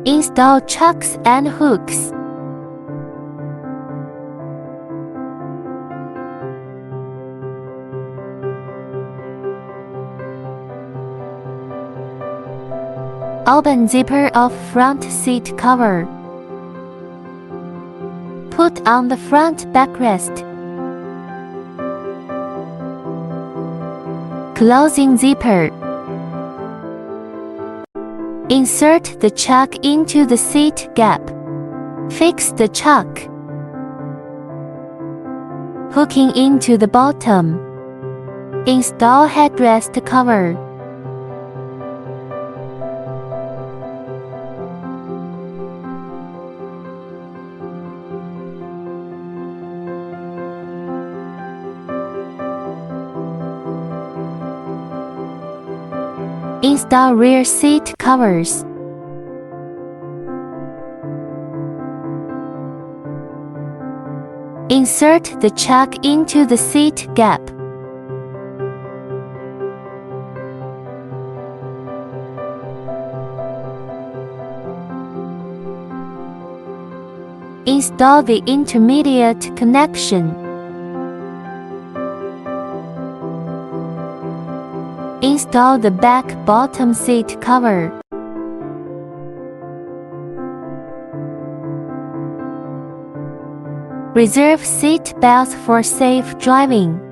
Install chucks and hooks. Open zipper of front seat cover. Put on the front backrest. Closing zipper. Insert the chuck into the seat gap. Fix the chuck. Hooking into the bottom. Install headrest cover. Install rear seat covers. Insert the chuck into the seat gap. Install the intermediate connection. Install the back bottom seat cover. Reserve seat belts for safe driving.